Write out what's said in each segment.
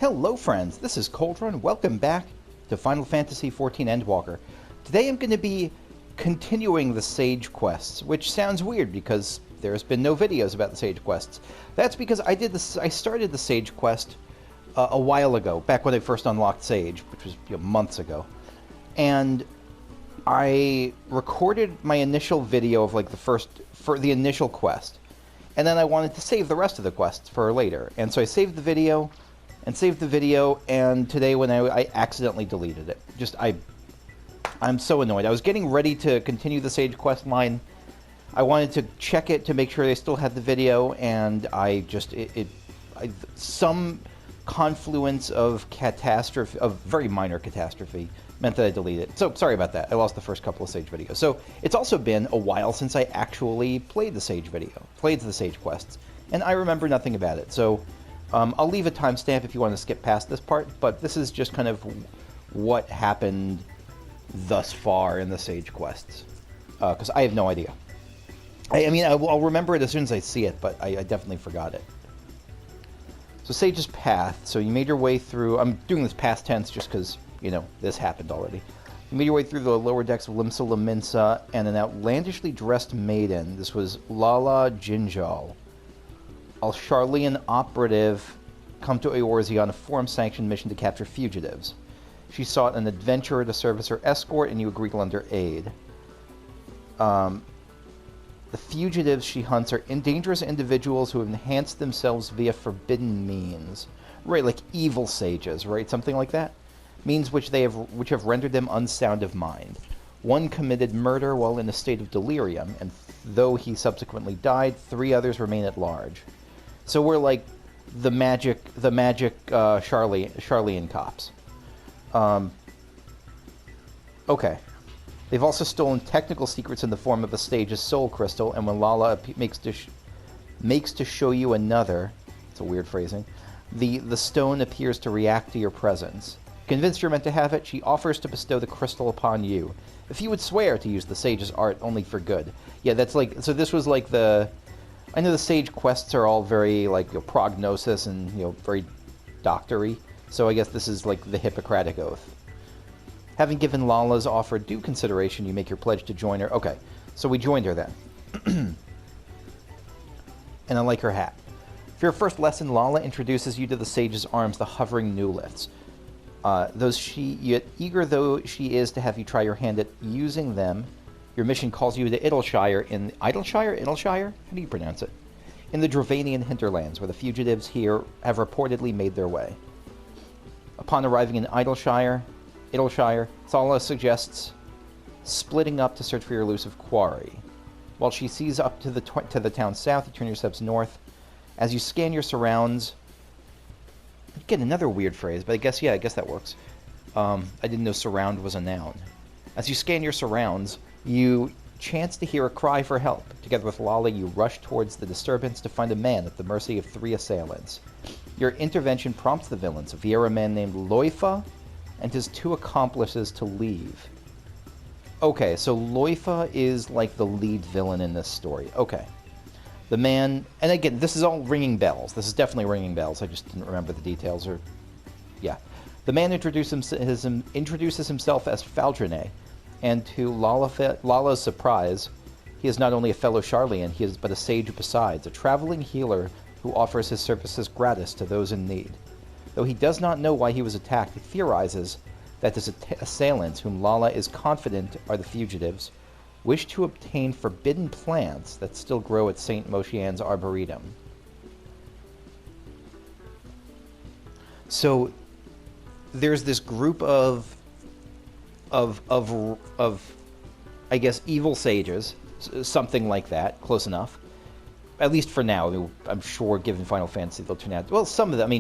Hello friends, this is Coldrun. Welcome back to Final Fantasy XIV Endwalker. Today I'm going to be continuing the Sage Quests, which sounds weird because there's been no videos about the Sage Quests. That's because I started the Sage Quest a while ago, back when I first unlocked Sage, which was months ago. And I recorded my initial video of for the initial quest. And then I wanted to save the rest of the quests for later. And so I saved the video, and today when I accidentally deleted it. I'm so annoyed. I was getting ready to continue the Sage Quest line. I wanted to check it to make sure they still had the video, and some confluence of catastrophe, of very minor catastrophe, meant that I deleted it. So, sorry about that. I lost the first couple of Sage videos. So, it's also been a while since I actually played the Sage quests, and I remember nothing about it. So, I'll leave a timestamp if you want to skip past this part, but this is just kind of what happened thus far in the Sage quests, because I have no idea. I'll remember it as soon as I see it, but I definitely forgot it. So Sage's Path. So you made your way through... I'm doing this past tense just because, this happened already. You made your way through the lower decks of Limsa Lominsa and an outlandishly dressed maiden. This was Lalah Jinjahl, a Sharlayan operative come to Eorzea on a forum-sanctioned mission to capture fugitives. She sought an adventurer to serve as her escort, and you agreed to lend her aid. The fugitives she hunts are dangerous individuals who have enhanced themselves via forbidden means. Right, like evil sages, right? Something like that? Means which have rendered them unsound of mind. One committed murder while in a state of delirium, and though he subsequently died, 3 others remain at large. So we're like the magic Sharlayan cops. Okay. They've also stolen technical secrets in the form of a stage's soul crystal, and when Lalah makes to show you another, it's a weird phrasing, the stone appears to react to your presence. Convinced you're meant to have it, she offers to bestow the crystal upon you, if you would swear to use the sage's art only for good. Yeah, that's like, so this was like I know the Sage quests are all very, prognosis and, very doctory, so I guess this is like the Hippocratic Oath. Having given Lalah's offer due consideration, you make your pledge to join her. Okay, so we joined her then. And I like her hat. For your first lesson, Lalah introduces you to the Sage's arms, the hovering new lifts. Yet eager though she is to have you try your hand at using them, your mission calls you to Idleshire in... Idleshire? How do you pronounce it? In the Dravanian hinterlands, where the fugitives here have reportedly made their way. Upon arriving in Idleshire, Lalah suggests splitting up to search for your elusive quarry. While she sees up to the town south, you turn your steps north. As you scan your surrounds... Again, another weird phrase, but I guess that works. I didn't know surround was a noun. As you scan your surrounds, you chance to hear a cry for help. Together with Lalah, you rush towards the disturbance to find a man at the mercy of 3 assailants. Your intervention prompts the villains, a Viera man named Loifa and his 2 accomplices, to leave. Okay, so Loifa is like the lead villain in this story. Okay. The man, and again, this is all ringing bells. This is definitely ringing bells. I just didn't remember the details, yeah. The man introduces himself as Faldrinet, and to Lalah's surprise, he is not only a fellow Sharlayan, he is but a sage besides, a traveling healer who offers his services gratis to those in need. Though he does not know why he was attacked, he theorizes that his assailants, whom Lalah is confident are the fugitives, wish to obtain forbidden plants that still grow at St. Moshian's Arboretum. So there's this group of I guess evil sages, something like that, close enough. At least for now. I'm sure, given Final Fantasy, they'll turn out... Well, some of them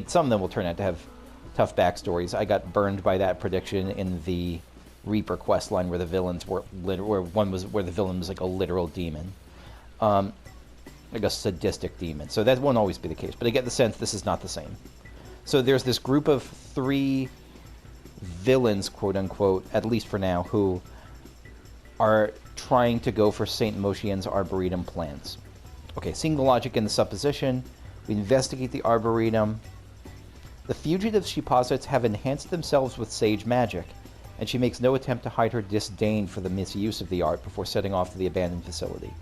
will turn out to have tough backstories. I got burned by that prediction in the Reaper quest line where the villains where the villain was like a literal demon, like a sadistic demon. So that won't always be the case. But I get the sense this is not the same. So there's this group of 3 villains, quote unquote, at least for now, who are trying to go for St. Moshian's Arboretum plants. Okay, seeing the logic in the supposition, we investigate the Arboretum. The fugitives, she posits, have enhanced themselves with sage magic, and she makes no attempt to hide her disdain for the misuse of the art before setting off to the abandoned facility.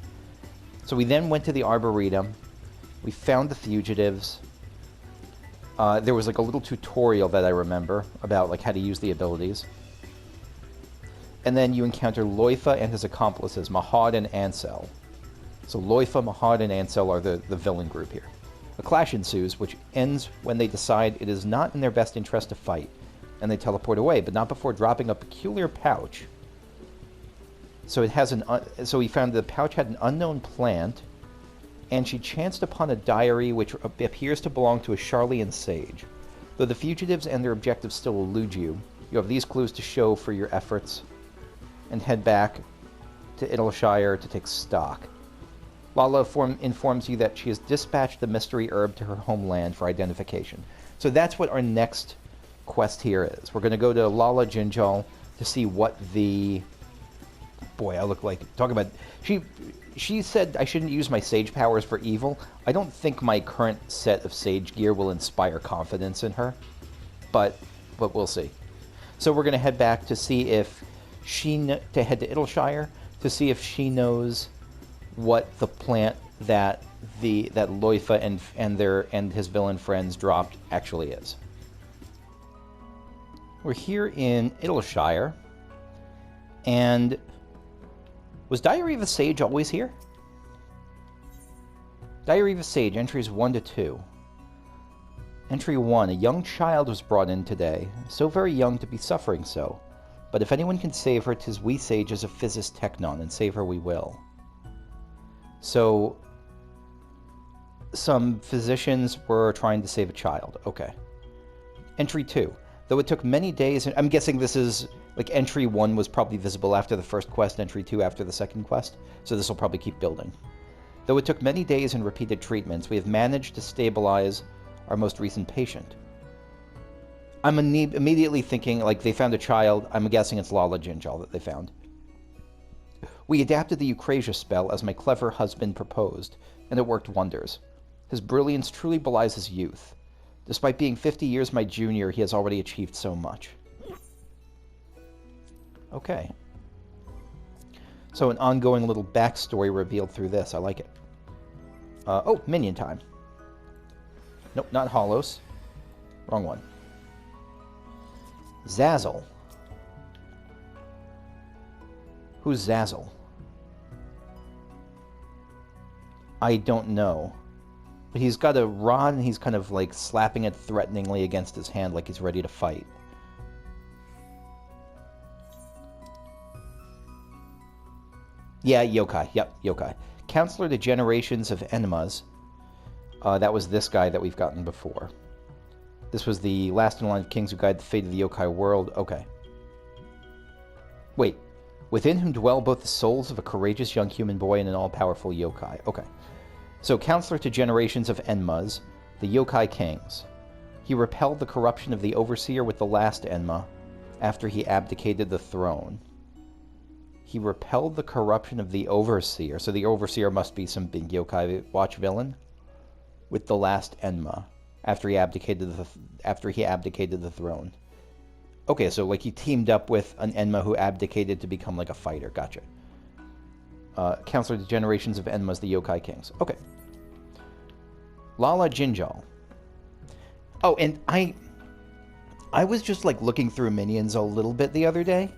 So we then went to the Arboretum. We found the fugitives. There was like a little tutorial that I remember about like how to use the abilities. And then you encounter Loifa and his accomplices, Mahad and Ansel. So Loifa, Mahad, and Ansel are the villain group here. A clash ensues, which ends when they decide it is not in their best interest to fight, and they teleport away, but not before dropping a peculiar pouch. So it has so we found the pouch had an unknown plant, and she chanced upon a diary which appears to belong to a Charlian sage. Though the fugitives and their objectives still elude you, you have these clues to show for your efforts, and head back to Idleshire to take stock. Lalah informs you that she has dispatched the mystery herb to her homeland for identification. So that's what our next quest here is. We're going to go to Lalah Jinjahl to see what the... Boy, I look like... Talk about... She said I shouldn't use my sage powers for evil. I don't think my current set of sage gear will inspire confidence in her. But we'll see. So we're going to head back to see if to head to Idleshire to see if she knows what the plant that Loifa and his villain friends dropped actually is. We're here in Idleshire, and was Diary of a Sage always here? Diary of a Sage, entries 1 to 2. Entry 1, a young child was brought in today, so very young to be suffering so. But if anyone can save her, 'tis we sages of Physis Technon, and save her we will. So, some physicians were trying to save a child. Okay. Entry 2. Though it took many days, and I'm guessing this is, like, entry 1 was probably visible after the first quest, entry 2 after the second quest, so this will probably keep building. Though it took many days and repeated treatments, we have managed to stabilize our most recent patient. I'm immediately thinking, like, they found a child. I'm guessing it's Lalah Jinjahl that they found. We adapted the Eucrasia spell as my clever husband proposed, and it worked wonders. His brilliance truly belies his youth. Despite being 50 years my junior, he has already achieved so much. Okay. So an ongoing little backstory revealed through this. I like it. Oh, minion time. Nope, not Holos. Wrong one. Zazzle. Who's Zazzle? I don't know. But he's got a rod and he's kind of like slapping it threateningly against his hand like he's ready to fight. Yeah, yokai. Yep, yokai. Counselor to generations of enemas. That was this guy that we've gotten before. This was the last in line of kings who guide the fate of the yokai world. Okay. Wait. Within whom dwell both the souls of a courageous young human boy and an all-powerful yokai. Okay. So, counselor to generations of Enmas, the yokai kings. He repelled the corruption of the overseer with the last Enma after he abdicated the throne. He repelled the corruption of the overseer. So the overseer must be some big yokai watch villain. With the last Enma after he abdicated the throne. Okay, so like he teamed up with an Enma who abdicated to become like a fighter. Gotcha. Counselor to generations of Enmas, the yokai kings. Okay. Lalah Jinjahl. Oh, and I was just like looking through minions a little bit the other day.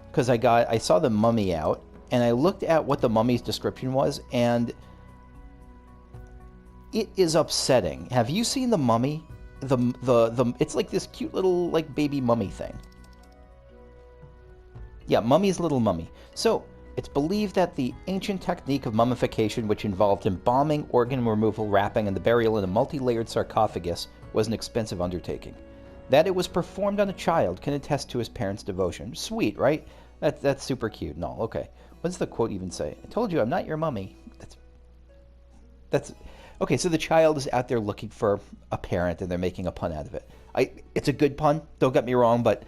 Because I saw the mummy out, and I looked at what the mummy's description was, and it is upsetting. Have you seen the mummy? It's like this cute little like baby mummy thing. Yeah, mummy's little mummy. So it's believed that the ancient technique of mummification, which involved embalming, organ removal, wrapping, and the burial in a multi-layered sarcophagus, was an expensive undertaking. That it was performed on a child can attest to his parents' devotion. Sweet, right? That's super cute and all. Okay. What does the quote even say? I told you I'm not your mummy. That's okay, so the child is out there looking for a parent and they're making a pun out of it. It's a good pun, don't get me wrong, but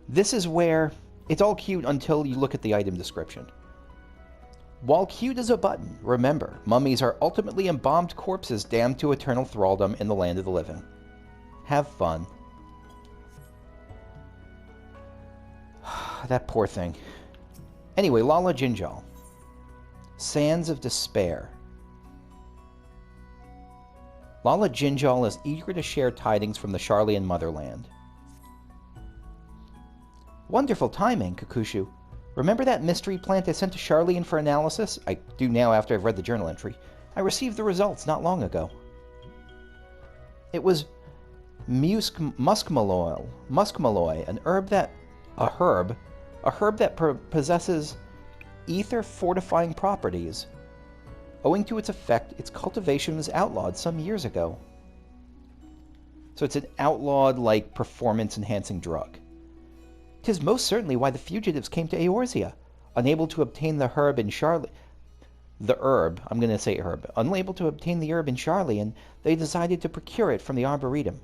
this is where it's all cute until you look at the item description. While cute as a button, remember, mummies are ultimately embalmed corpses damned to eternal thraldom in the land of the living. Have fun. That poor thing. Anyway, Lalah Jinjahl. Sands of Despair. Lalah Jinjahl is eager to share tidings from the Sharlayan motherland. Wonderful timing, Kakushu. Remember that mystery plant I sent to Sharlayan for analysis? I do now after I've read the journal entry. I received the results not long ago. It was muskmalloy, a herb that possesses ether-fortifying properties. Owing to its effect, its cultivation was outlawed some years ago. So it's an outlawed, like, performance-enhancing drug. 'Tis most certainly why the fugitives came to Eorzea. Unable to obtain the herb in Unable to obtain the herb in Sharlayan, they decided to procure it from the Arboretum.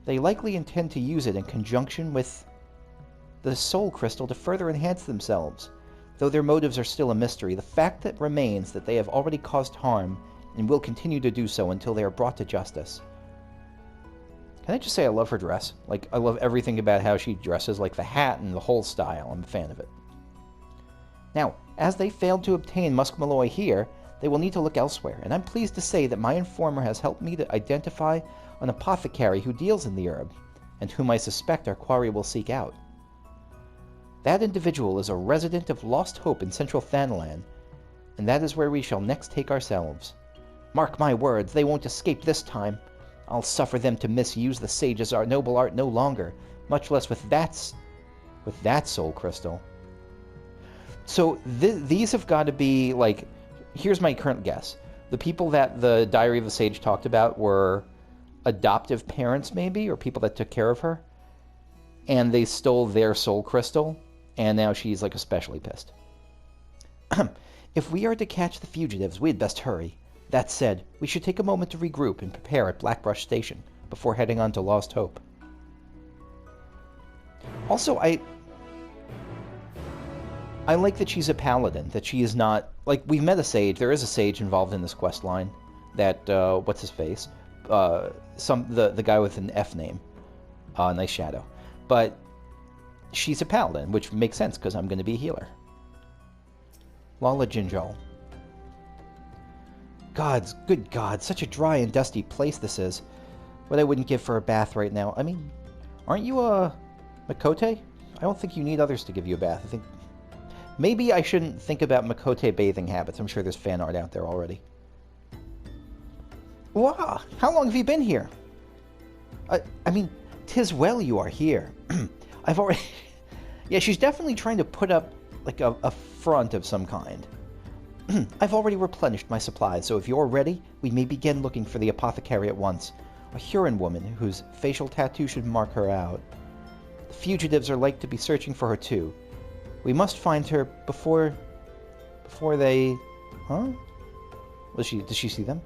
They likely intend to use it in conjunction with the soul crystal to further enhance themselves. Though their motives are still a mystery, the fact that remains that they have already caused harm and will continue to do so until they are brought to justice. Can I just say I love her dress? Like, I love everything about how she dresses, like the hat and the whole style. I'm a fan of it. Now, as they failed to obtain muskmalloy here, they will need to look elsewhere, and I'm pleased to say that my informer has helped me to identify an apothecary who deals in the herb, and whom I suspect our quarry will seek out. That individual is a resident of Lost Hope in central Thanalan, and that is where we shall next take ourselves. Mark my words, they won't escape this time. I'll suffer them to misuse the sage's noble art no longer, much less with that soul crystal. So these have got to be, like, here's my current guess. The people that the Diary of the Sage talked about were adoptive parents, maybe, or people that took care of her, and they stole their soul crystal, and now she's, like, especially pissed. If we are to catch the fugitives, we'd best hurry. That said, we should take a moment to regroup and prepare at Blackbrush Station before heading on to Lost Hope. Also, I like that she's a paladin, that she is not... Like, we've met a sage. There is a sage involved in this quest line. That, what's his face? The guy with an F name. Nice shadow. But she's a paladin, which makes sense, because I'm going to be a healer. Lalah Jinjahl. Good God, such a dry and dusty place this is. What I wouldn't give for a bath right now. I mean, aren't you a Makote? I don't think you need others to give you a bath. I think... Maybe I shouldn't think about Makote bathing habits. I'm sure there's fan art out there already. Wow, how long have you been here? I mean, 'tis well you are here. I've already... Yeah, she's definitely trying to put up, like, a front of some kind. I've already replenished my supplies, so if you're ready, we may begin looking for the apothecary at once. A Huron woman whose facial tattoo should mark her out. The fugitives are like to be searching for her too. We must find her before they... Huh? Does she see them?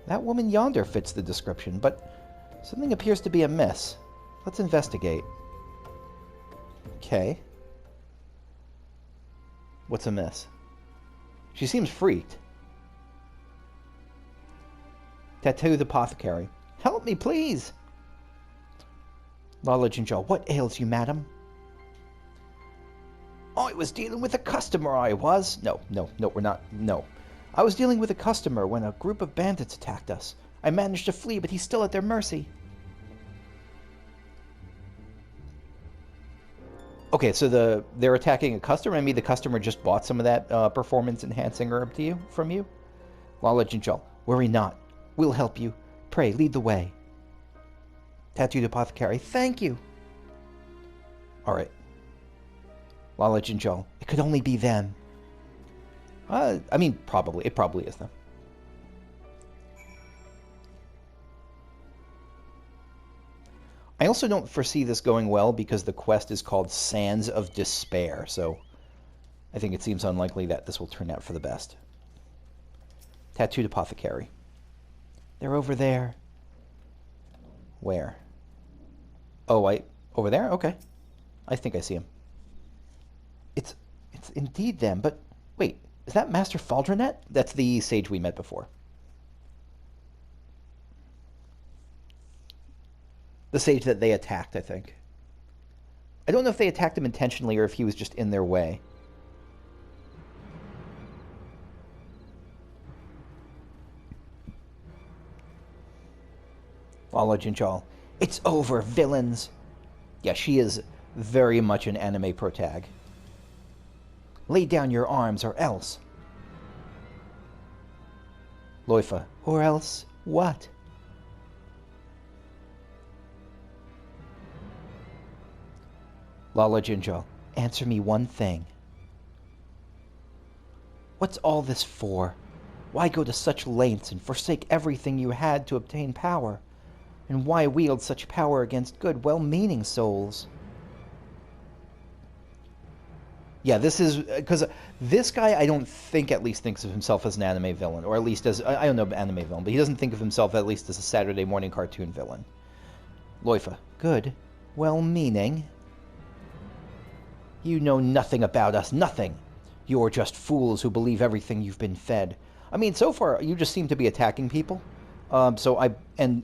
That woman yonder fits the description, but something appears to be amiss. Let's investigate. Okay. What's amiss? She seems freaked. Tattoo the apothecary. Help me, please! Lalah Jinjahl, what ails you, madam? I was dealing with a customer, I was. No, we're not. No. I was dealing with a customer when a group of bandits attacked us. I managed to flee, but he's still at their mercy. Okay, so they're attacking a customer? I mean, the customer just bought some of that performance-enhancing herb from you? Lalah Jinjahl, worry not. We'll help you. Pray, lead the way. Tattooed apothecary, thank you. All right. Lalah Jinjahl, it could only be them. I mean, probably. It probably is them. I also don't foresee this going well because the quest is called Sands of Despair, so I think it seems unlikely that this will turn out for the best. Tattooed apothecary. They're over there. Where? Oh, over there? Okay. I think I see him. It's indeed them, but wait, is that Master Faldrinet? That's the sage we met before. The sage that they attacked, I think. I don't know if they attacked him intentionally or if he was just in their way. Lalah Jinjahl. It's over, villains! Yeah, she is very much an anime protag. Lay down your arms, or else. Loifa. Or else what? Lalah Jinjahl. Answer me one thing. What's all this for? Why go to such lengths and forsake everything you had to obtain power? And why wield such power against good, well-meaning souls? Yeah, this is... because this guy, I don't think, at least thinks of himself as an anime villain. Or at least as... I don't know anime villain, but he doesn't think of himself at least as a Saturday morning cartoon villain. Loifa. Good. Well-meaning. You know nothing about us. Nothing. You're just fools who believe everything you've been fed. I mean, so far, you just seem to be attacking people. And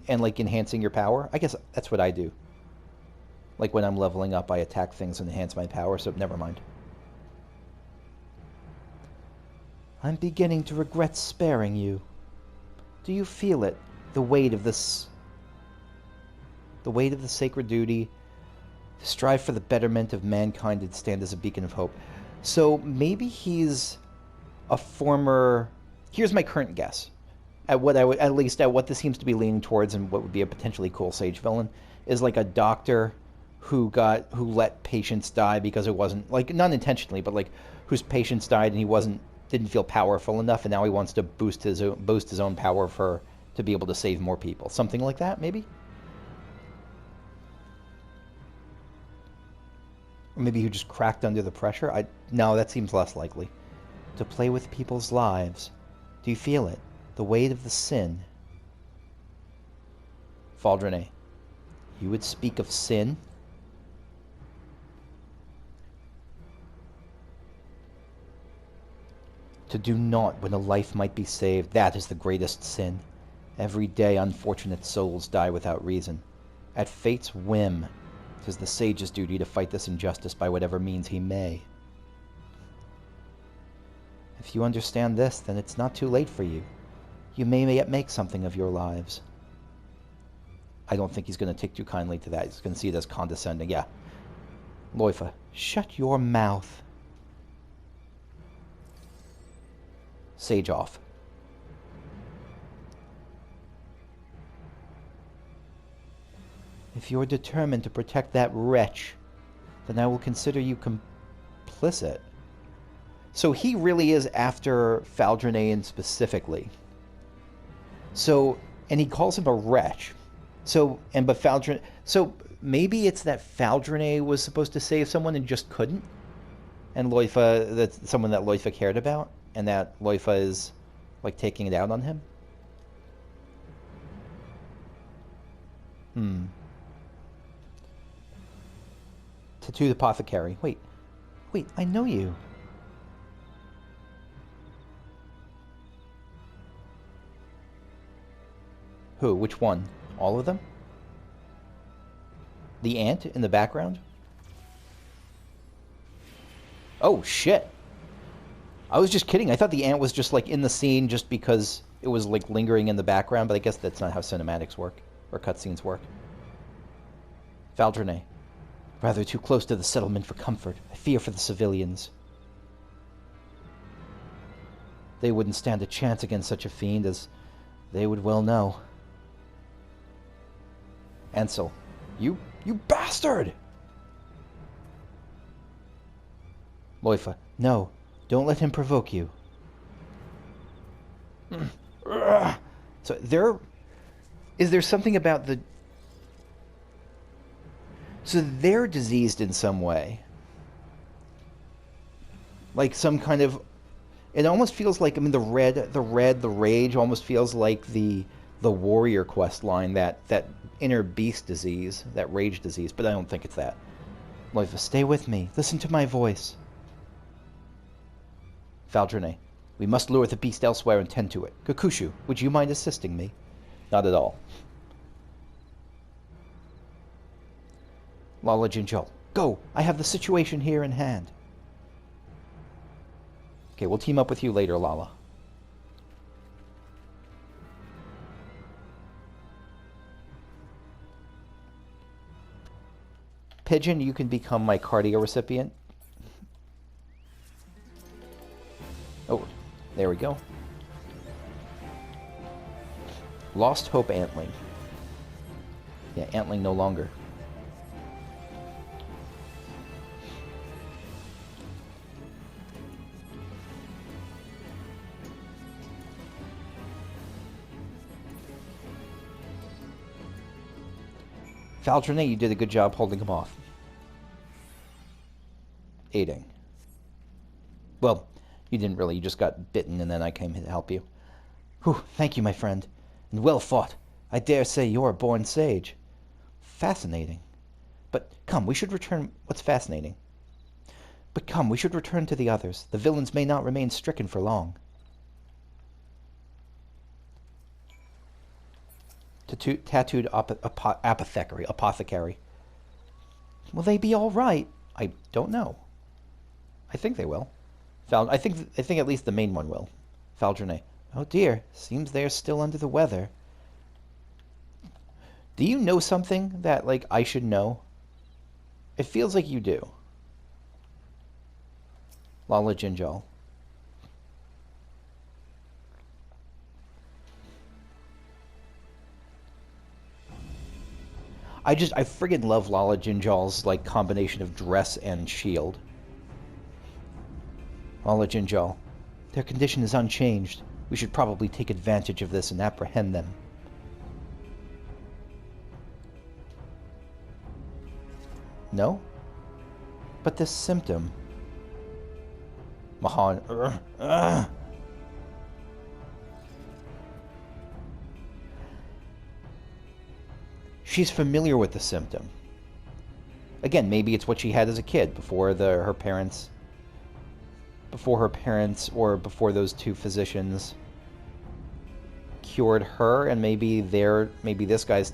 like enhancing your power. I guess that's what I do. Like when I'm leveling up, I attack things and enhance my power, so never mind. I'm beginning to regret sparing you. Do you feel it? The weight of this... the weight of the sacred duty to strive for the betterment of mankind and stand as a beacon of hope. So maybe he's a former... Here's my current guess. At what I would, at least at what this seems to be leaning towards, and what would be a potentially cool sage villain, is like a doctor who let patients die because it wasn't, like, not intentionally, but like whose patients died and he didn't feel powerful enough, and now he wants to boost his own power to be able to save more people. Something like that, maybe. Or maybe he just cracked under the pressure. No, that seems less likely. To play with people's lives. Do you feel it? The weight of the sin. Faldrinet. You would speak of sin? To do naught when a life might be saved, that is the greatest sin. Every day unfortunate souls die without reason. At fate's whim, 'tis the sage's duty to fight this injustice by whatever means he may. If you understand this, then it's not too late for you. You may yet make something of your lives. I don't think he's going to take too kindly to that. He's going to see it as condescending. Yeah. Loifa, shut your mouth. Sage off. If you're determined to protect that wretch, then I will consider you complicit. So he really is after Faldrinet specifically. So, and he calls him a wretch. So, but Faldrinet... So, maybe it's that Faldrinet was supposed to save someone and just couldn't? And Loifa, that's someone that Loifa cared about? And that Loifa is, like, taking it out on him? Tattooed Apothecary. Wait, I know you. Who? Which one? All of them? The ant in the background? Oh, shit. I was just kidding. I thought the ant was just, like, in the scene just because it was, like, lingering in the background, but I guess that's not how cinematics work, or cutscenes work. Faldrinet. Rather too close to the settlement for comfort. I fear for the civilians. They wouldn't stand a chance against such a fiend, as they would well know. Ansel. You bastard! Loifa. No, don't let him provoke you. So is there something about the... So they're diseased in some way. Like some kind of... It almost feels like, I mean, the rage almost feels like the warrior quest line, that inner beast disease, that rage disease, but I don't think it's that. Loifa, stay with me. Listen to my voice. Faldrinet, we must lure the beast elsewhere and tend to it. Kakushu, would you mind assisting me? Not at all. Lalah Jinjahl, go! I have the situation here in hand. Okay, we'll team up with you later, Lalah. Pigeon, you can become my cardio recipient. Oh, there we go. Lost Hope Antling. Yeah, Antling no longer. Faldrinet, you did a good job holding him off. Aiding. Well, you didn't really. You just got bitten, and then I came to help you. Whew, thank you, my friend. And well fought. I dare say you're a born sage. Fascinating. But come, we should return... What's fascinating? But come, we should return to the others. The villains may not remain stricken for long. Tattooed apothecary. Will they be all right? I don't know. I think they will. I think at least the main one will. Faldrinet. Oh dear, seems they are still under the weather. Do you know something that, like, I should know? It feels like you do. Lalah Jinjahl. I friggin' love Lalah Jinjahl's, like, combination of dress and shield. Lalah Jinjahl. Their condition is unchanged. We should probably take advantage of this and apprehend them. No? But this symptom... Mahan... She's familiar with the symptom. Again, maybe it's what she had as a kid before her parents or before those two physicians cured her, and maybe Loifa's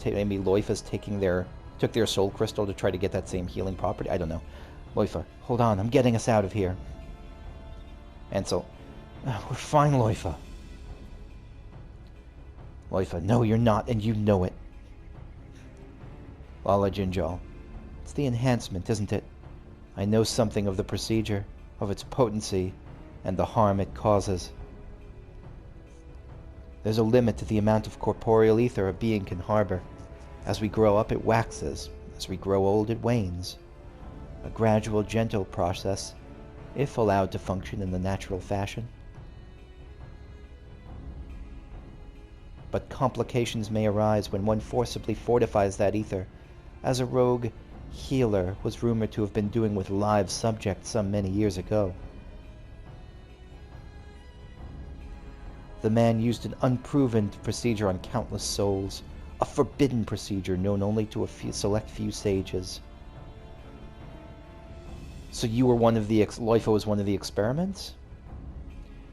took their soul crystal to try to get that same healing property. I don't know. Loifa, hold on, I'm getting us out of here. Ansel, we're fine, Loifa. Loifa, no, you're not, and you know it. Lalah Jinjahl, it's the enhancement, isn't it? I know something of the procedure, of its potency, and the harm it causes. There's a limit to the amount of corporeal ether a being can harbor. As we grow up, it waxes. As we grow old, it wanes. A gradual, gentle process, if allowed to function in the natural fashion. But complications may arise when one forcibly fortifies that ether, as a rogue healer was rumored to have been doing with live subjects some many years ago. The man used an unproven procedure on countless souls, a forbidden procedure known only to a select few sages. So you were one of the... Loifa was one of the experiments?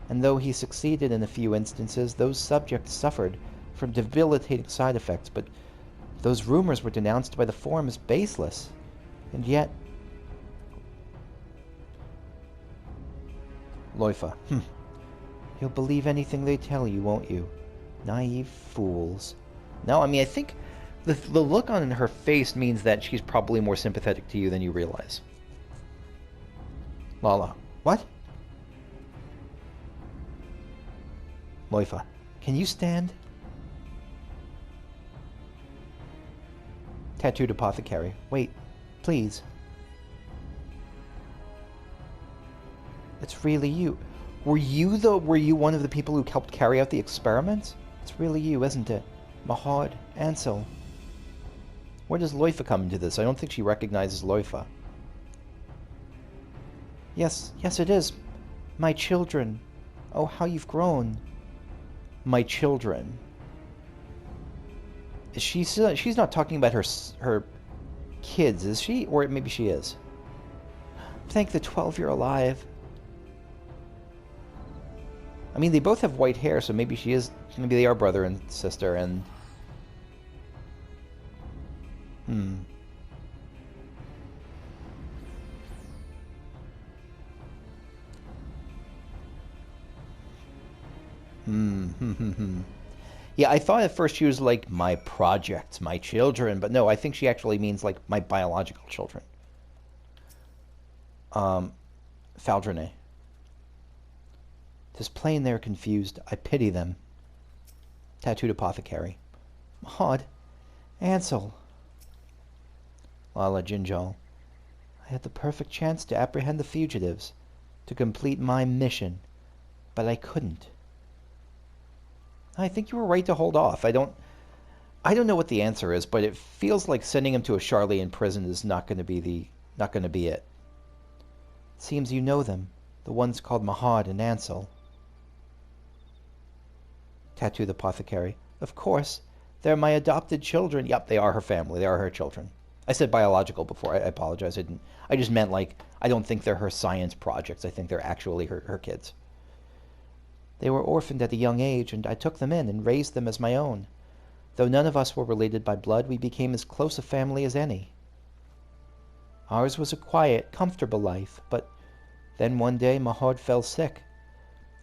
And though he succeeded in a few instances, those subjects suffered from debilitating side effects, but those rumors were denounced by the Forum as baseless. And yet... Loifa, You'll believe anything they tell you, won't you? Naive fools. No, I mean, I think the look on her face means that she's probably more sympathetic to you than you realize. Lalah. What? Loifa. Can you stand? Tattooed apothecary. Wait, please. It's really you. Were you one of the people who helped carry out the experiments? It's really you, isn't it? Mahad, Ansel. Where does Loifa come into this? I don't think she recognizes Loifa. Yes, it is. My children. Oh, how you've grown. My children. She's not talking about her kids, is she? Or maybe she is. Thank the 12 you're alive. I mean, they both have white hair, so maybe maybe they are brother and sister, and... Yeah, I thought at first she was like, my projects, my children, but no, I think she actually means like my biological children. Faldrinet. 'Tis plain they're confused. I pity them. Tattooed apothecary. Maud. Ansel. Lalah Jinjahl. I had the perfect chance to apprehend the fugitives, to complete my mission, but I couldn't. I think you were right to hold off. I don't know what the answer is, but it feels like sending him to a Charlian prison is not going to be it. It seems you know them, the ones called Maud and Ansel. Tattooed apothecary. Of course, they're my adopted children. Yep, they are her family. They are her children. I said biological before. I apologize. I just meant like, I don't think they're her science projects. I think they're actually her kids. They were orphaned at a young age, and I took them in and raised them as my own. Though none of us were related by blood, we became as close a family as any. Ours was a quiet, comfortable life, but then one day Maud fell sick.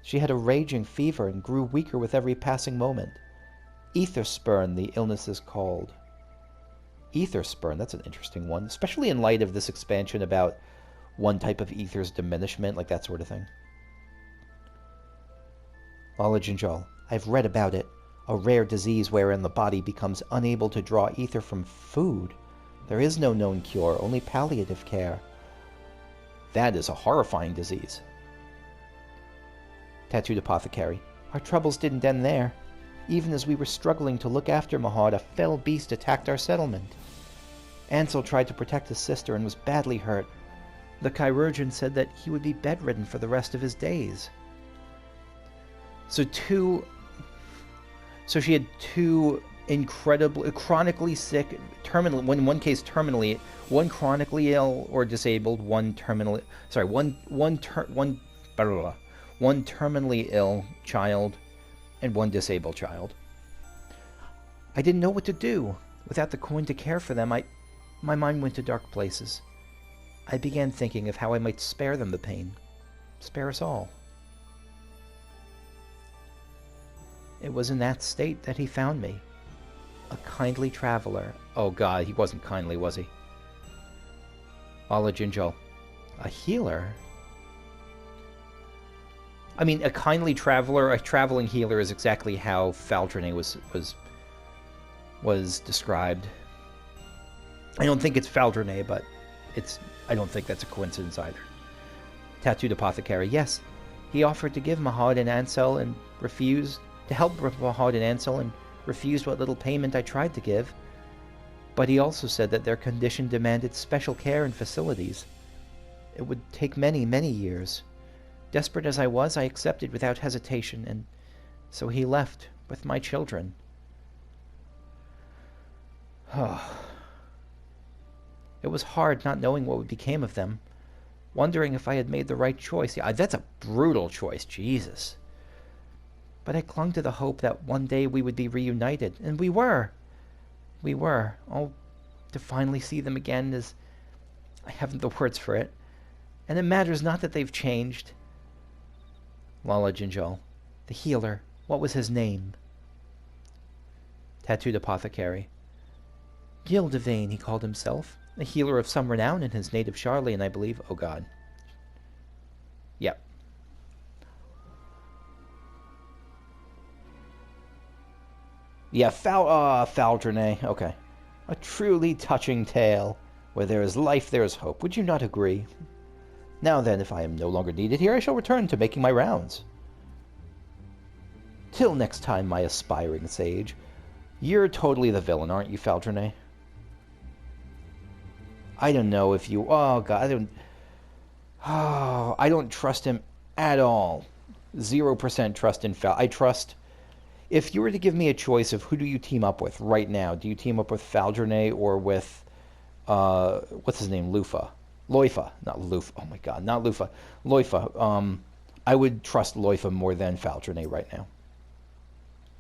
She had a raging fever and grew weaker with every passing moment. Etherspurn, the illness is called. Etherspurn, that's an interesting one, especially in light of this expansion about one type of ether's diminishment, like that sort of thing. Lalah Jinjahl. I've read about it. A rare disease wherein the body becomes unable to draw ether from food. There is no known cure, only palliative care. That is a horrifying disease. Tattooed apothecary. Our troubles didn't end there. Even as we were struggling to look after Maud, a fell beast attacked our settlement. Ansel tried to protect his sister and was badly hurt. The chirurgeon said that he would be bedridden for the rest of his days. So she had two incredibly, chronically sick, terminally, in one case terminally, one chronically ill or disabled, one terminally ill child, and one disabled child. I didn't know what to do. Without the coin to care for them, my mind went to dark places. I began thinking of how I might spare them the pain. Spare us all. It was in that state that he found me. A kindly traveler. Oh god, he wasn't kindly, was he? Lalah Jinjahl. A healer? I mean, a kindly traveler, a traveling healer is exactly how Faldrinet was described. I don't think it's Faldrinet, but I don't think that's a coincidence either. Tattooed apothecary. Yes, he offered to give Maud and Ansel and refused to help Maud and Ansel and refused what little payment I tried to give. But he also said that their condition demanded special care and facilities. It would take many, many years. Desperate as I was, I accepted without hesitation, and so he left with my children. It was hard not knowing what became of them, wondering if I had made the right choice. Yeah, that's a brutal choice, Jesus. But I clung to the hope that one day we would be reunited, and we were. We were. Oh, to finally see them again is... I haven't the words for it. And it matters not that they've changed. Lalah Jinjahl. The healer. What was his name? Tattooed apothecary. Gildevane, he called himself. A healer of some renown in his native Charlian, I believe. Oh god. Yep. Yeah, Faldrinet. Okay. A truly touching tale. Where there is life, there is hope. Would you not agree? Now then, if I am no longer needed here, I shall return to making my rounds. Till next time, my aspiring sage. You're totally the villain, aren't you, Faldrinet? I don't know if you... Oh, God, I don't trust him at all. 0% trust in Fal... I trust... If you were to give me a choice of who do you team up with right now, do you team up with Faldrinet or with... what's his name? Loifa. Not Lufa. Oh my god, not Lufa. Loifa. I would trust Loifa more than Faldrinet right now.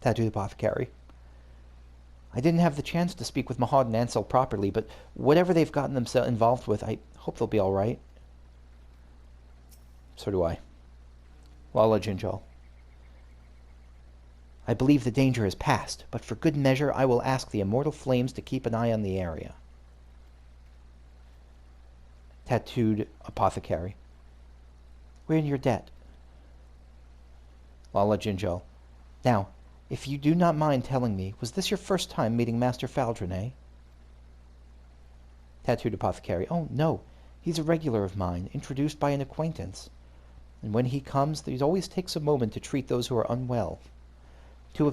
Tattooed apothecary. I didn't have the chance to speak with Maud and Ansel properly, but whatever they've gotten themselves involved with, I hope they'll be alright. So do I. Lalah Jinjahl. I believe the danger is past, but for good measure I will ask the immortal flames to keep an eye on the area. Tattooed Apothecary. We're in your debt. Lalah Jinjahl. Now, if you do not mind telling me, was this your first time meeting Master Faldrinet? Tattooed Apothecary. Oh, no. He's a regular of mine, introduced by an acquaintance. And when he comes, he always takes a moment to treat those who are unwell. To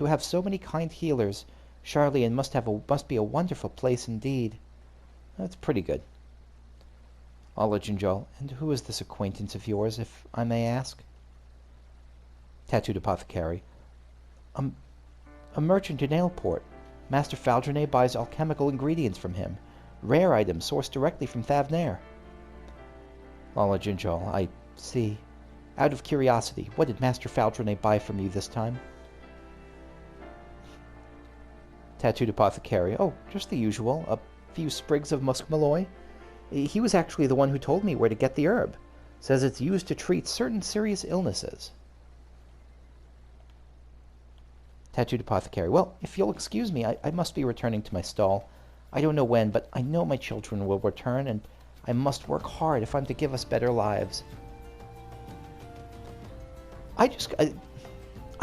have so many kind healers, Charlian must be a wonderful place indeed. That's pretty good. Lalah Jinjahl. And who is this acquaintance of yours, if I may ask? Tattooed Apothecary. A merchant in Aleport. Master Faldrinet buys alchemical ingredients from him. Rare items sourced directly from Thavnair. Lalah Jinjahl. I see. Out of curiosity, what did Master Faldrinet buy from you this time? Tattooed Apothecary. Oh, just the usual. A few sprigs of muskmalloy. He was actually the one who told me where to get the herb. Says it's used to treat certain serious illnesses. Tattooed Apothecary. Well, if you'll excuse me, I must be returning to my stall. I don't know when, but I know my children will return, and I must work hard if I'm to give us better lives. I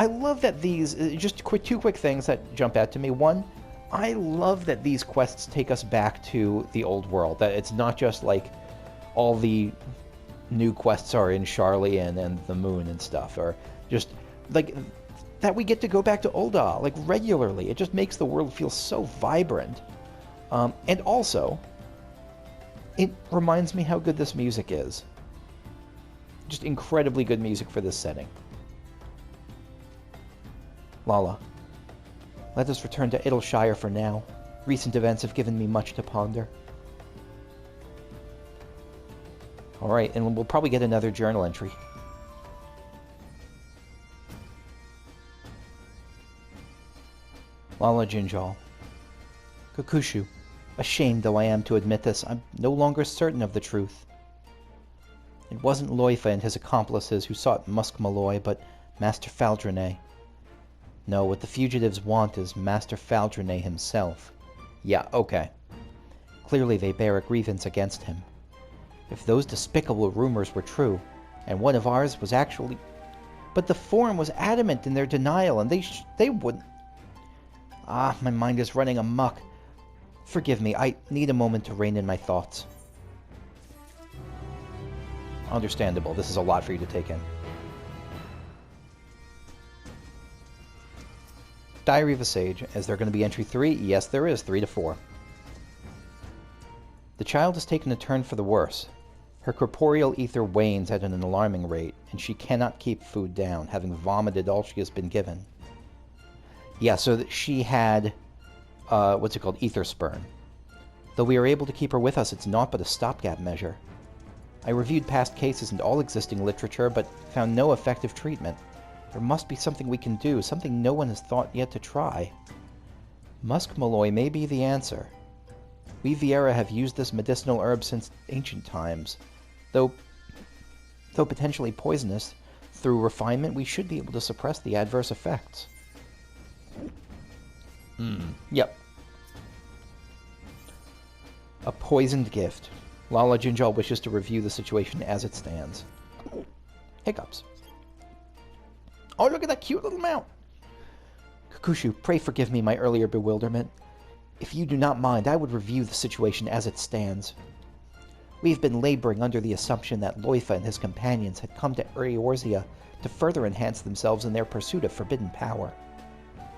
love that these... two quick things that jump out to me. One, I love that these quests take us back to the old world. That it's not just like all the new quests are in Charlian and the moon and stuff, or just like that we get to go back to Ul'dah like regularly. It just makes the world feel so vibrant. And also, it reminds me how good this music is. Just incredibly good music for this setting. Lalah. Let us return to Idleshire for now. Recent events have given me much to ponder. Alright, and we'll probably get another journal entry. Lalah Jinjahl. Kokushu. Ashamed though I am to admit this, I'm no longer certain of the truth. It wasn't Loifa and his accomplices who sought muskmalloy, but Master Faldrinet. No, what the fugitives want is Master Faldrinet himself. Yeah, okay. Clearly they bear a grievance against him. If those despicable rumors were true, and one of ours was actually... But the Forum was adamant in their denial, and they wouldn't... Ah, my mind is running amok. Forgive me, I need a moment to rein in my thoughts. Understandable, this is a lot for you to take in. Diary of a Sage. Is there going to be entry 3? Yes, there is. 3 to 4. The child has taken a turn for the worse. Her corporeal ether wanes at an alarming rate, and she cannot keep food down, having vomited all she has been given. Yeah, so that she had, what's it called? Ether spurn. Though we are able to keep her with us, it's naught but a stopgap measure. I reviewed past cases and all existing literature, but found no effective treatment. There must be something we can do, something no one has thought yet to try. Muskmalloy may be the answer. We Viera have used this medicinal herb since ancient times. Though potentially poisonous, through refinement we should be able to suppress the adverse effects. Yep. A poisoned gift. Lalah Jinjahl wishes to review the situation as it stands. Hiccups. Oh, look at that cute little mount! Kokushu, pray forgive me my earlier bewilderment. If you do not mind, I would review the situation as it stands. We've been laboring under the assumption that Loifa and his companions had come to Eorzea to further enhance themselves in their pursuit of forbidden power.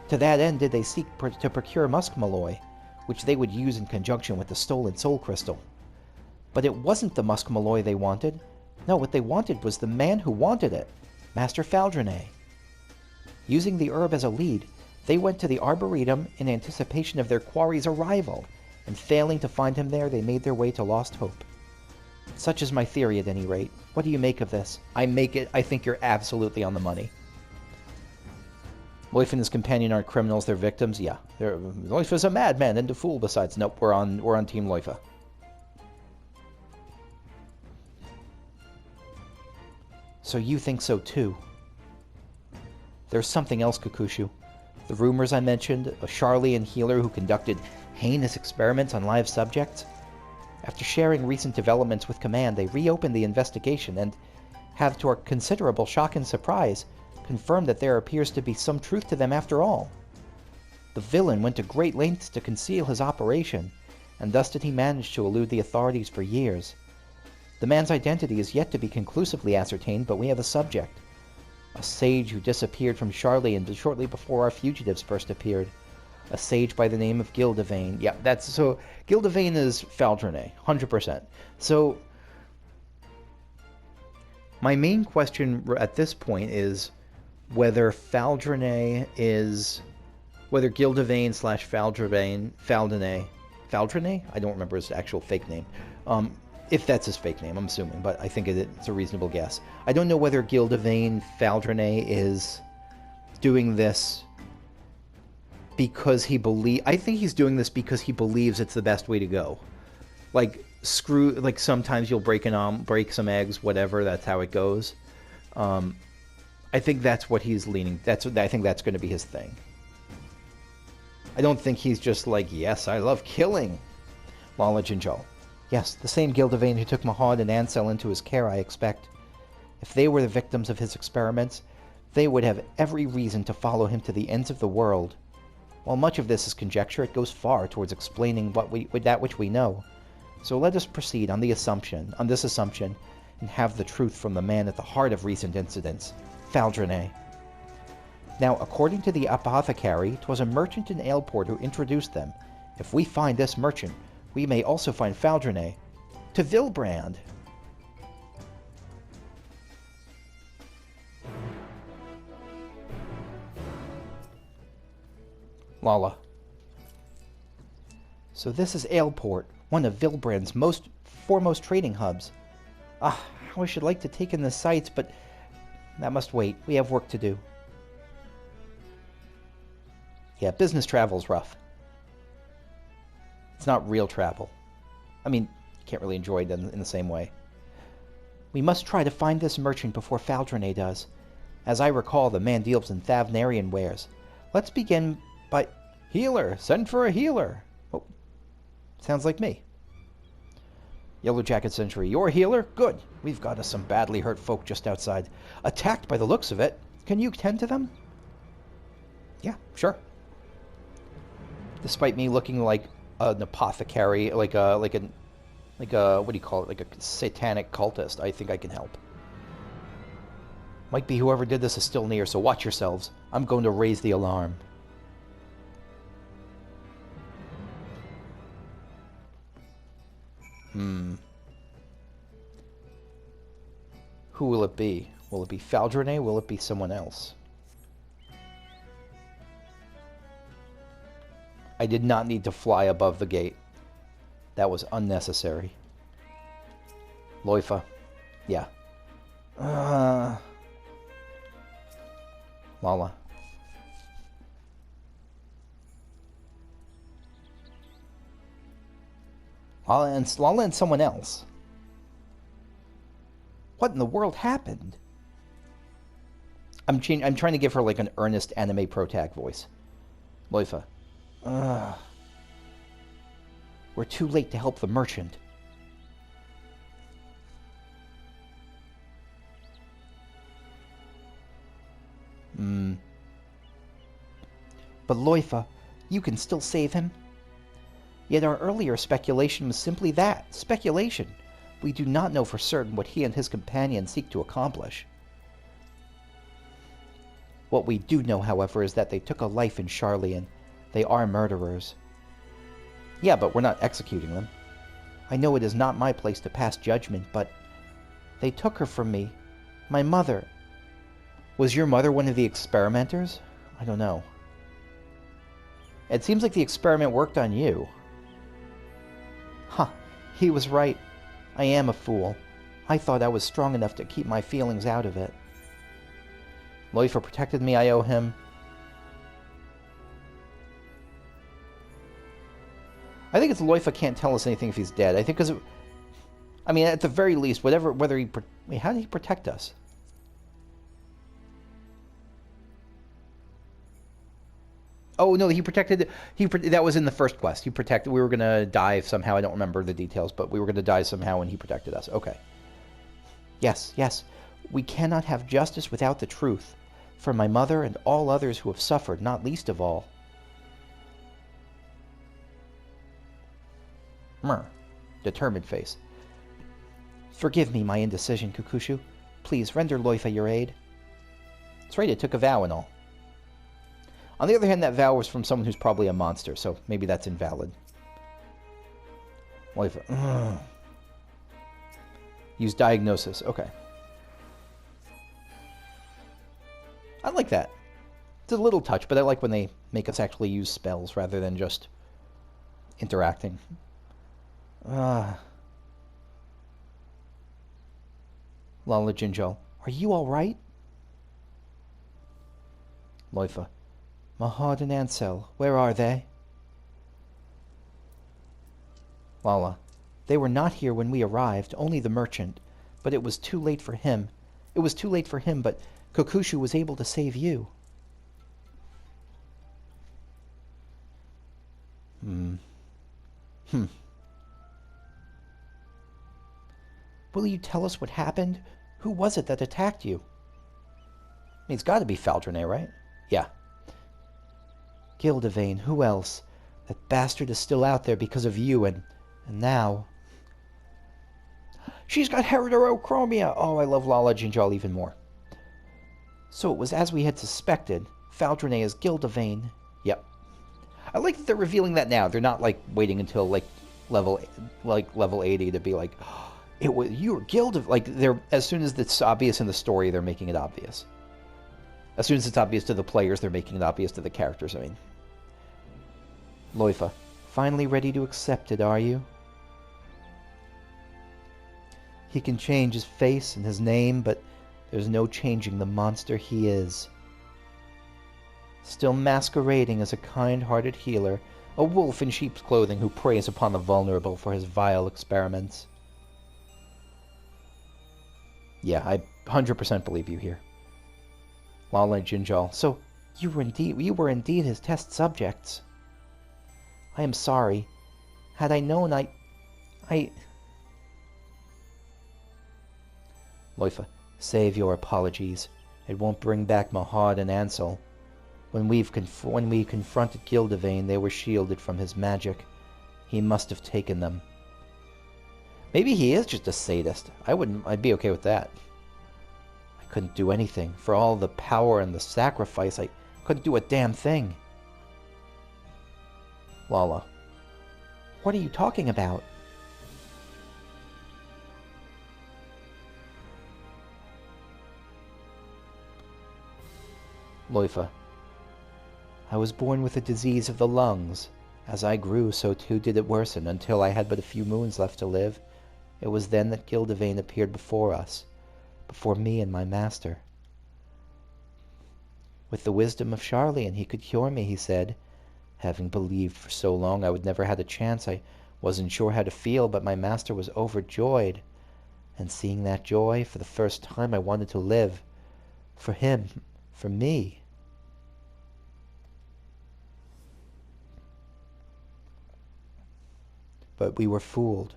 To that end did they seek to procure muskmalloy, which they would use in conjunction with the stolen soul crystal. But it wasn't the muskmalloy they wanted. No, what they wanted was the man who wanted it, Master Faldrinet. Using the herb as a lead, they went to the Arboretum in anticipation of their quarry's arrival, and failing to find him there, they made their way to Lost Hope. Such is my theory at any rate. What do you make of this? I think you're absolutely on the money. Loifa and his companion aren't criminals, they're victims. Yeah, Loifa's a madman and a fool besides. Nope, we're on Team Loifa. So you think so too? There's something else, Kakushu. The rumors I mentioned, a Charlian healer who conducted heinous experiments on live subjects. After sharing recent developments with Command, they reopened the investigation and have, to our considerable shock and surprise, confirmed that there appears to be some truth to them after all. The villain went to great lengths to conceal his operation, and thus did he manage to elude the authorities for years. The man's identity is yet to be conclusively ascertained, but we have a subject. A sage who disappeared from Charlian shortly before our fugitives first appeared. A sage by the name of Gildevane. Yeah, that's... So, Gildevane is Faldrinet, 100%. So, my main question at this point is whether Faldrinet is... Whether Gildevane / Faldrinet? I don't remember his actual fake name. If that's his fake name, I'm assuming, but I think it's a reasonable guess. I don't know whether Gildevane Faldrinet is doing this because he I think he's doing this because he believes it's the best way to go. Like, sometimes you'll break some eggs, whatever, that's how it goes. I think that's what he's leaning, I think that's going to be his thing. I don't think he's just like, yes, I love killing. Lalah Jinjahl. Yes, the same Gildevane who took Mahad and Ansel into his care, I expect. If they were the victims of his experiments, they would have every reason to follow him to the ends of the world. While much of this is conjecture, it goes far towards explaining that which we know. So let us proceed on this assumption, and have the truth from the man at the heart of recent incidents, Faldrinet. Now, according to the apothecary, 'twas a merchant in Aleport who introduced them. If we find this merchant, we may also find Faldrinet. To Vilbrand! Lalah. So this is Aleport, one of Vilbrand's foremost trading hubs. How I should like to take in the sights, but that must wait. We have work to do. Yeah, business travel's rough. It's not real travel. I mean, you can't really enjoy it in the same way. We must try to find this merchant before Faldrinet does. As I recall, the man deals in Thavnarian wares. Let's begin by... Healer! Send for a healer! Oh, sounds like me. Yellow Jacket Sentry, you're a healer? Good. We've got us some badly hurt folk just outside. Attacked by the looks of it. Can you tend to them? Yeah, sure. Despite me looking like an apothecary, like a what do you call it? Like a satanic cultist, I think I can help. Might be whoever did this is still near, so watch yourselves. I'm going to raise the alarm. Who will it be? Will it be Faldrinet? Will it be someone else? I did not need to fly above the gate. That was unnecessary. Loifa. Yeah. Lalah. Lalah and someone else. What in the world happened? I'm trying to give her like an earnest anime protag voice. Loifa. We're too late to help the merchant. But Loifa, you can still save him. Yet our earlier speculation was simply that, speculation. We do not know for certain what he and his companion seek to accomplish. What we do know, however, is that they took a life in Charlian. They are murderers. Yeah, but we're not executing them. I know it is not my place to pass judgment, but they took her from me. My mother. Was your mother one of the experimenters? I don't know. It seems like the experiment worked on you. Huh, he was right. I am a fool. I thought I was strong enough to keep my feelings out of it. Loifa protected me, I owe him. I think it's Loifa can't tell us anything if he's dead. I think because... I mean, at the very least, whether he... Wait, how did he protect us? Oh no, he protected. That was in the first quest. He protected. We were gonna die somehow. I don't remember the details, but we were gonna die somehow, and he protected us. Okay. Yes, yes. We cannot have justice without the truth. For my mother and all others who have suffered, not least of all. Myrrh. Determined face. Forgive me my indecision, Kukushu. Please render Loifa your aid. That's right, it took a vow and all. On the other hand, that vow was from someone who's probably a monster, so maybe that's invalid. Loifa. Ugh. Use diagnosis. Okay. I like that. It's a little touch, but I like when they make us actually use spells rather than just interacting. Lalah Jinjahl, are you all right? Loifa. Mahad and Ansel, where are they? Lalah. They were not here when we arrived, only the merchant. But it was too late for him. It was too late for him, but Kukushu was able to save you. Will you tell us what happened? Who was it that attacked you? I mean, it's got to be Faldrinet, right? Yeah. Gildavane, who else? That bastard is still out there because of you, and now... She's got heterochromia! Oh, I love Lalah Jinjahl even more. So it was as we had suspected. Faldrinet is Gildavane. Yep. I like that they're revealing that now. They're not, like, waiting until, like, level 80 to be like, oh, it was... You were Gildavane. Like, they're... As soon as it's obvious in the story, they're making it obvious. As soon as it's obvious to the players, they're making it obvious to the characters, I mean. Loifa. Finally ready to accept it, are you? He can change his face and his name, but there's no changing the monster he is. Still masquerading as a kind-hearted healer, a wolf in sheep's clothing who preys upon the vulnerable for his vile experiments. Yeah, I 100% believe you here. Lalah Jinjahl. So, you were indeed his test subjects. I am sorry. Had I known, Loifa. Save your apologies. It won't bring back Mahad and Ansel. When we confronted Gildavane, they were shielded from his magic. He must have taken them. Maybe he is just a sadist. I'd be okay with that. I couldn't do anything. For all the power and the sacrifice, I couldn't do a damn thing. Lalah. What are you talking about? Loifa. I was born with a disease of the lungs. As I grew, so too did it worsen, until I had but a few moons left to live. It was then that Gildavane appeared before us, before me and my master. With the wisdom of Charlian, he could cure me, he said. Having believed for so long I would never had a chance, I wasn't sure how to feel, but my master was overjoyed. And seeing that joy, for the first time I wanted to live. For him, for me. But we were fooled.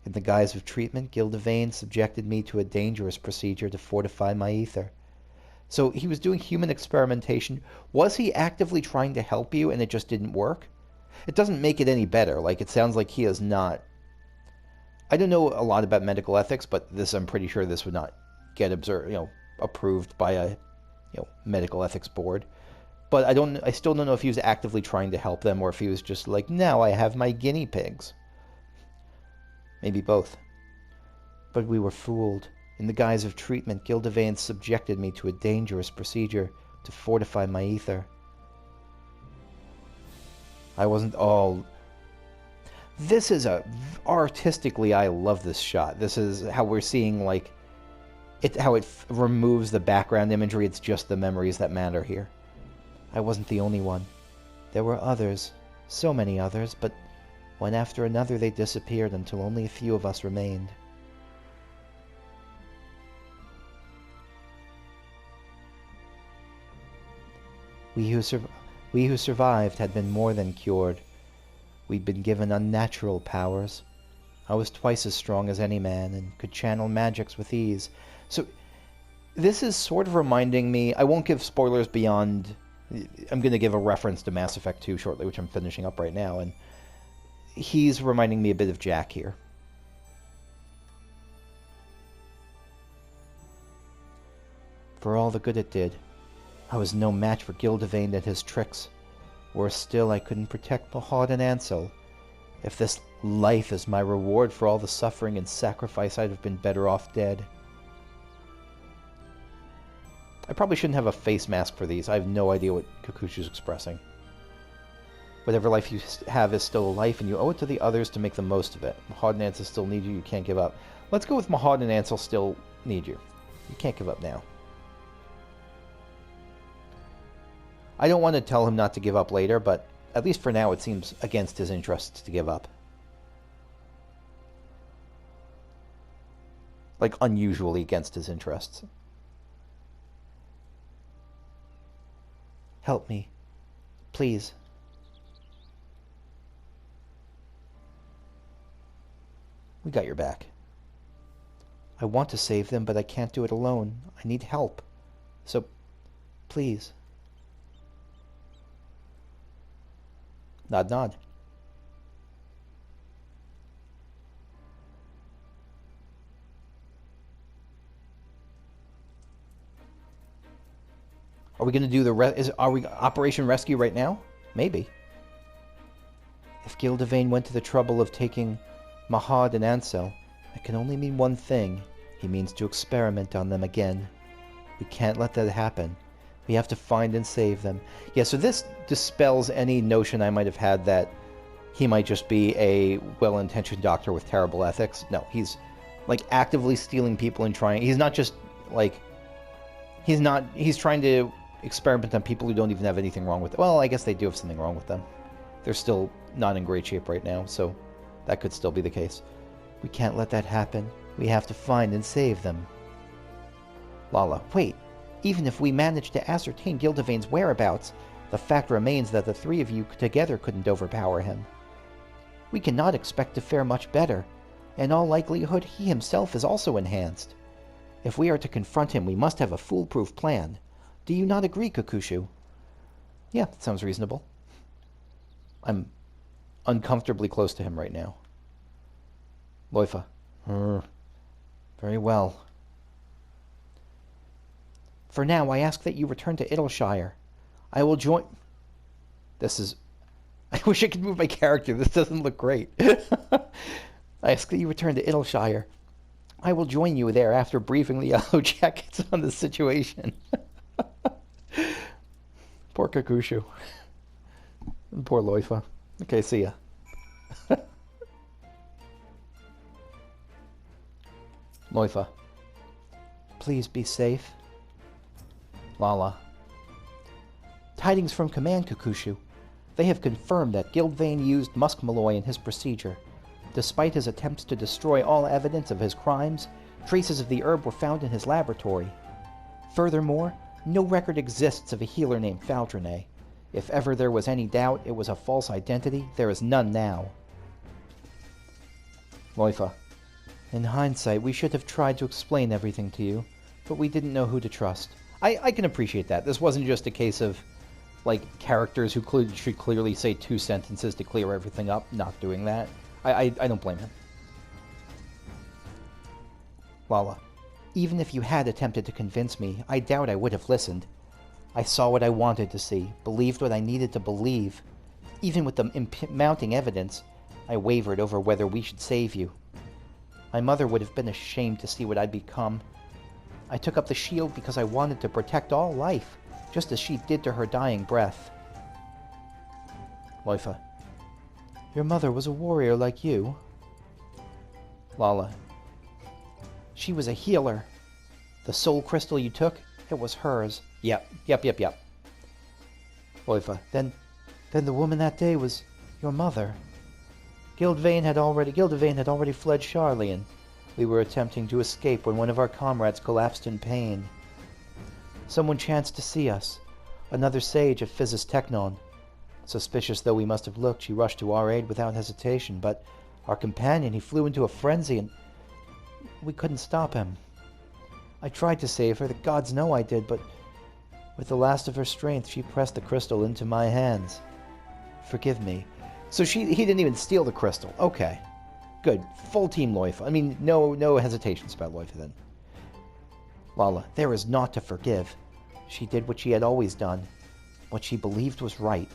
In the guise of treatment, Gildavane subjected me to a dangerous procedure to fortify my ether. So he was doing human experimentation. Was he actively trying to help you and it just didn't work? It doesn't make it any better. Like, it sounds like he is not... I don't know a lot about medical ethics, but I'm pretty sure this would not get approved by a medical ethics board. But I still don't know if he was actively trying to help them or if he was just like, now I have my guinea pigs. Maybe both. But we were fooled. In the guise of treatment, Gildavane subjected me to a dangerous procedure to fortify my ether. I wasn't all... This is artistically, I love this shot. This is how we're seeing, like... how it removes the background imagery. It's just the memories that matter here. I wasn't the only one. There were others. So many others, but... one after another they disappeared until only a few of us remained. We who survived had been more than cured. We'd been given unnatural powers. I was twice as strong as any man and could channel magics with ease. So this is sort of reminding me... I won't give spoilers beyond... I'm going to give a reference to Mass Effect 2 shortly, which I'm finishing up right now, and he's reminding me a bit of Jack here. For all the good it did, I was no match for Gildevane and his tricks. Worse still, I couldn't protect Mahad and Ansel. If this life is my reward for all the suffering and sacrifice, I'd have been better off dead. I probably shouldn't have a face mask for these. I have no idea what Kakushu's expressing. Whatever life you have is still a life, and you owe it to the others to make the most of it. Mahad and Ansel still need you. You can't give up. Let's go with Mahad and Ansel still need you. You can't give up now. I don't want to tell him not to give up later, but at least for now it seems against his interests to give up. Like, unusually against his interests. Help me. Please. We got your back. I want to save them, but I can't do it alone. I need help. So, please. Nod, nod. Are we going to do are we Operation Rescue right now? Maybe. If Gildevane went to the trouble of taking Mahad and Ansel, it can only mean one thing. He means to experiment on them again. We can't let that happen. We have to find and save them. Yeah, so this dispels any notion I might have had that he might just be a well-intentioned doctor with terrible ethics. No, he's, like, actively stealing people and trying... He's not just, like... He's trying to experiment on people who don't even have anything wrong with them. Well, I guess they do have something wrong with them. They're still not in great shape right now, so that could still be the case. We can't let that happen. We have to find and save them. Lalah, wait. Even if we managed to ascertain Gildevane's whereabouts, the fact remains that the three of you together couldn't overpower him. We cannot expect to fare much better. In all likelihood, he himself is also enhanced. If we are to confront him, we must have a foolproof plan. Do you not agree, Kakushu? Yeah, that sounds reasonable. I'm uncomfortably close to him right now. Loifa. Very well. For now, I ask that you return to Idyllshire. I will join... This is... I wish I could move my character. This doesn't look great. I ask that you return to Idyllshire. I will join you there after briefing the Yellow Jackets on the situation. Poor Kakushu. And poor Loifa. Okay, see ya. Loifa. Please be safe. Lalah. Tidings from Command, Kakushu. They have confirmed that Gildevane used muskmalloy in his procedure. Despite his attempts to destroy all evidence of his crimes, traces of the herb were found in his laboratory. Furthermore, no record exists of a healer named Faldrinet. If ever there was any doubt it was a false identity, there is none now. Loifa. In hindsight, we should have tried to explain everything to you, but we didn't know who to trust. I can appreciate that. This wasn't just a case of, like, characters who should clearly say 2 sentences to clear everything up, not doing that. I don't blame him. Lalah, even if you had attempted to convince me, I doubt I would have listened. I saw what I wanted to see, believed what I needed to believe. Even with the mounting evidence, I wavered over whether we should save you. My mother would have been ashamed to see what I'd become. I took up the shield because I wanted to protect all life, just as she did to her dying breath. Loifa. Your mother was a warrior like you. Lalah. She was a healer. The soul crystal you took, it was hers. Yep. Loifa. Then the woman that day was your mother. Gildevane had already fled Charlian. We were attempting to escape when one of our comrades collapsed in pain. Someone chanced to see us. Another sage of Physis Technon. Suspicious though we must have looked, she rushed to our aid without hesitation, but our companion, he flew into a frenzy and we couldn't stop him. I tried to save her, the gods know I did, but with the last of her strength, she pressed the crystal into my hands. Forgive me. So he didn't even steal the crystal. Okay. Good. Full team Loifa. I mean, no hesitations about Loifa then. Lalah, there is naught to forgive. She did what she had always done, what she believed was right.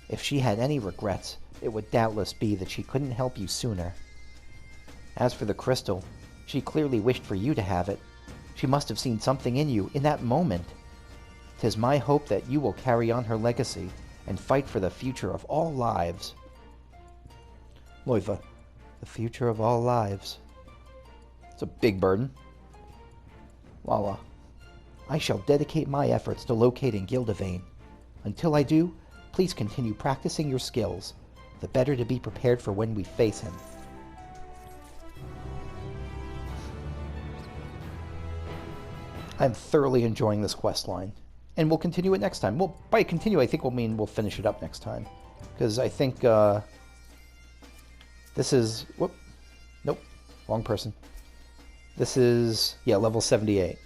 If she had any regrets, it would doubtless be that she couldn't help you sooner. As for the crystal, she clearly wished for you to have it. She must have seen something in you in that moment. 'Tis my hope that you will carry on her legacy and fight for the future of all lives. Loifa, the future of all lives. It's a big burden. Lalah, I shall dedicate my efforts to locating Gildavane. Until I do, please continue practicing your skills, the better to be prepared for when we face him. I'm thoroughly enjoying this quest line, and we'll continue it next time. Well, by continue, I think we'll mean we'll finish it up next time, because I think this is... Whoop. Nope. Wrong person. This is, yeah, level 78.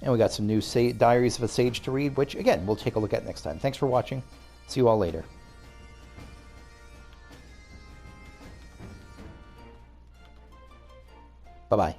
And we got some new Diaries of a Sage to read, which, again, we'll take a look at next time. Thanks for watching. See you all later. Bye-bye.